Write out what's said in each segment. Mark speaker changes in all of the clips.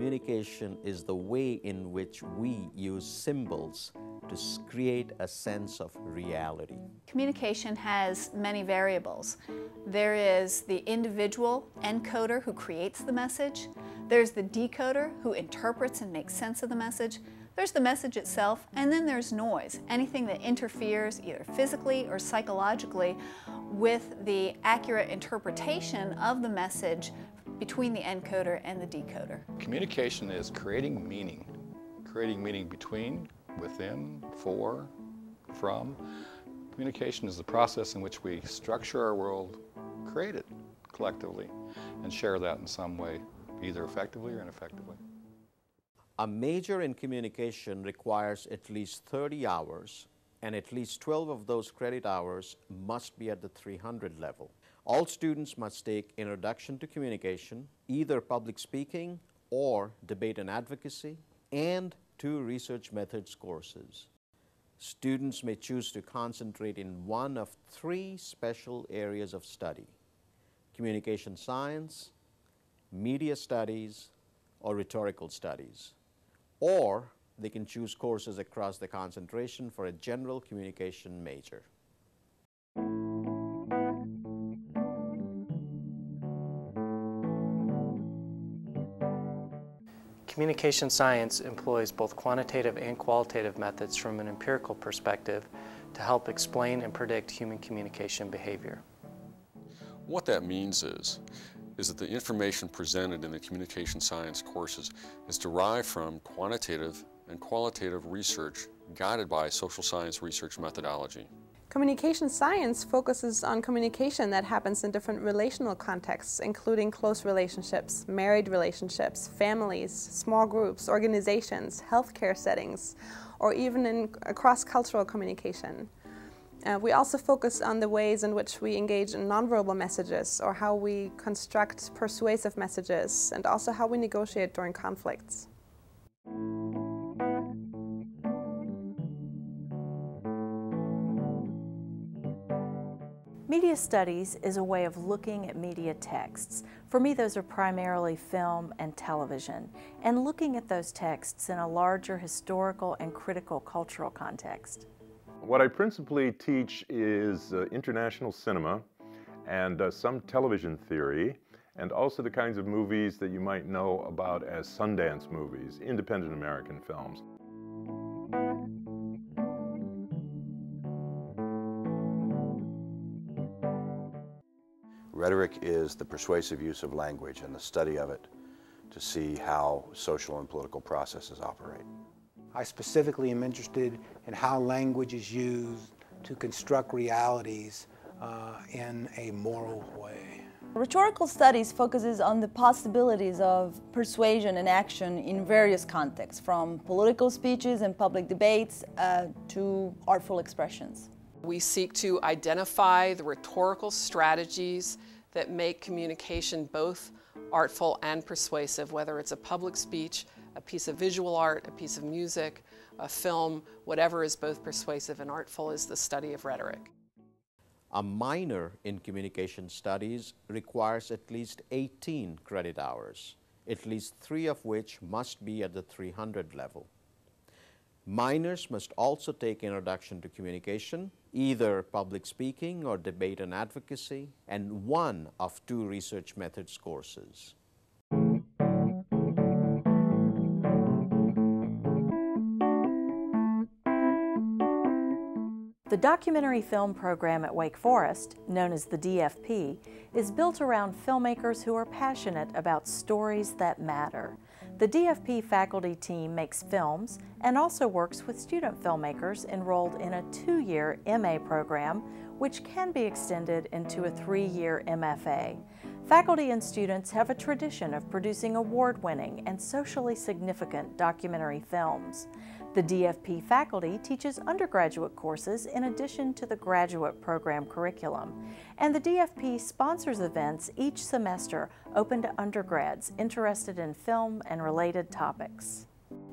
Speaker 1: communication is the way in which we use symbols to create a sense of reality.
Speaker 2: Communication has many variables. There is the individual encoder who creates the message. There's the decoder who interprets and makes sense of the message. There's the message itself, and then there's noise, anything that interferes either physically or psychologically with the accurate interpretation of the message between the encoder and the decoder.
Speaker 3: Communication is creating meaning between, within, for, from. Communication is the process in which we structure our world, create it collectively, and share that in some way, either effectively or ineffectively.
Speaker 1: A major in communication requires at least 30 hours, and at least 12 of those credit hours must be at the 300 level. All students must take Introduction to Communication, either public speaking or debate and advocacy, and 2 research methods courses. Students may choose to concentrate in one of 3 special areas of study: communication science, media studies, or rhetorical studies. Or they can choose courses across the concentration for a general communication major.
Speaker 4: Communication science employs both quantitative and qualitative methods from an empirical perspective to help explain and predict human communication behavior.
Speaker 5: What that means is that the information presented in the communication science courses is derived from quantitative and qualitative research guided by social science research methodology.
Speaker 6: Communication science focuses on communication that happens in different relational contexts, including close relationships, married relationships, families, small groups, organizations, healthcare settings, or even in cross-cultural communication. We also focus on the ways in which we engage in nonverbal messages, or how we construct persuasive messages, and also how we negotiate during conflicts.
Speaker 7: Media studies is a way of looking at media texts. For me, those are primarily film and television, and looking at those texts in a larger historical and critical cultural context.
Speaker 8: What I principally teach is international cinema and some television theory, and also the kinds of movies that you might know about as Sundance movies, independent American films.
Speaker 9: Rhetoric is the persuasive use of language and the study of it to see how social and political processes operate.
Speaker 10: I specifically am interested in how language is used to construct realities in a moral way.
Speaker 11: Rhetorical studies focuses on the possibilities of persuasion and action in various contexts, from political speeches and public debates to artful expressions.
Speaker 12: We seek to identify the rhetorical strategies that make communication both artful and persuasive, whether it's a public speech, a piece of visual art, a piece of music, a film, whatever is both persuasive and artful is the study of rhetoric.
Speaker 1: A minor in communication studies requires at least 18 credit hours, at least 3 of which must be at the 300 level. Minors must also take Introduction to Communication, either public speaking or debate and advocacy, and 1 of 2 research methods courses.
Speaker 7: The documentary film program at Wake Forest, known as the DFP, is built around filmmakers who are passionate about stories that matter. The DFP faculty team makes films and also works with student filmmakers enrolled in a 2-year MA program, which can be extended into a 3-year MFA. Faculty and students have a tradition of producing award-winning and socially significant documentary films. The DFP faculty teaches undergraduate courses in addition to the graduate program curriculum, and the DFP sponsors events each semester open to undergrads interested in film and related topics.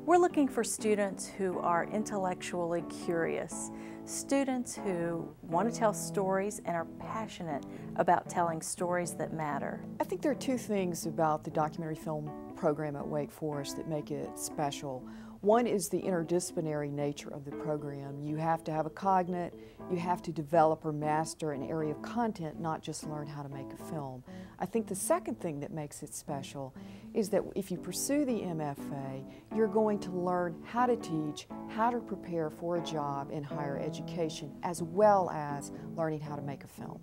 Speaker 7: We're looking for students who are intellectually curious, students who want to tell stories and are passionate about telling stories that matter.
Speaker 13: I think there are 2 things about the documentary film program at Wake Forest that make it special. One is the interdisciplinary nature of the program. You have to have a cognate, you have to develop or master an area of content, not just learn how to make a film. I think the second thing that makes it special is that if you pursue the MFA, you're going to learn how to teach, how to prepare for a job in higher education, as well as learning how to make a film.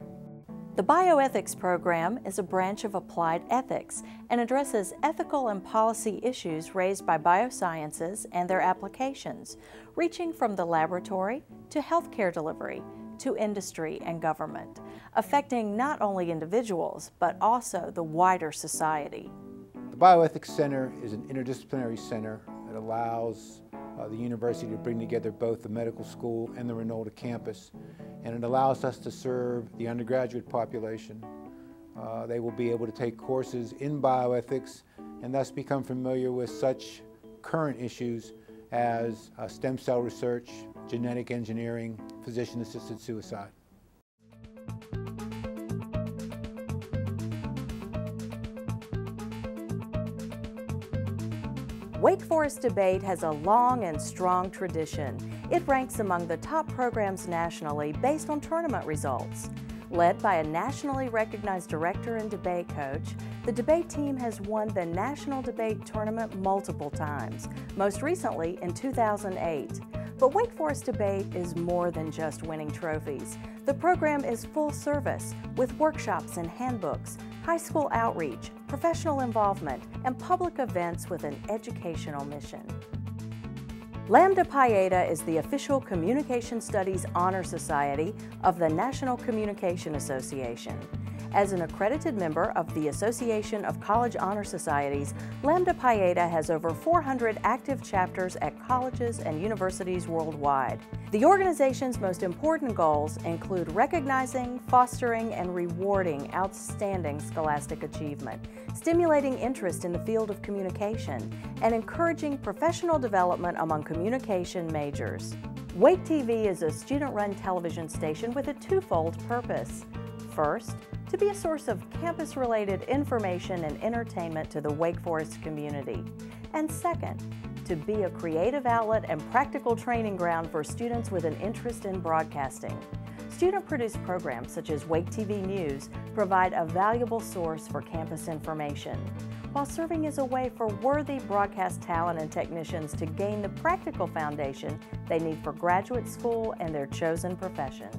Speaker 7: The bioethics program is a branch of applied ethics and addresses ethical and policy issues raised by biosciences and their applications, reaching from the laboratory to healthcare delivery to industry and government, affecting not only individuals but also the wider society.
Speaker 10: The Bioethics Center is an interdisciplinary center that allows the university to bring together both the medical school and the Renolda campus, and it allows us to serve the undergraduate population. They will be able to take courses in bioethics and thus become familiar with such current issues as stem cell research, genetic engineering, physician-assisted suicide.
Speaker 7: Wake Forest Debate has a long and strong tradition. It ranks among the top programs nationally based on tournament results. Led by a nationally recognized director and debate coach, the debate team has won the National Debate Tournament multiple times, most recently in 2008. But Wake Forest Debate is more than just winning trophies. The program is full service with workshops and handbooks, high school outreach, professional involvement, and public events with an educational mission. Lambda Pi Eta is the official Communication Studies Honor Society of the National Communication Association. As an accredited member of the Association of College Honor Societies, Lambda Pi Eta has over 400 active chapters at colleges and universities worldwide. The organization's most important goals include recognizing, fostering, and rewarding outstanding scholastic achievement, stimulating interest in the field of communication, and encouraging professional development among communication majors. Wake TV is a student-run television station with a twofold purpose. First, to be a source of campus-related information and entertainment to the Wake Forest community. And second, to be a creative outlet and practical training ground for students with an interest in broadcasting. Student-produced programs such as Wake TV News provide a valuable source for campus information, while serving as a way for worthy broadcast talent and technicians to gain the practical foundation they need for graduate school and their chosen profession.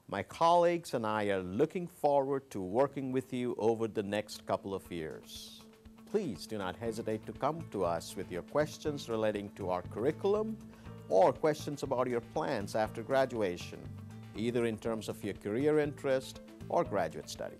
Speaker 1: My colleagues and I are looking forward to working with you over the next couple of years. Please do not hesitate to come to us with your questions relating to our curriculum or questions about your plans after graduation, either in terms of your career interest or graduate study.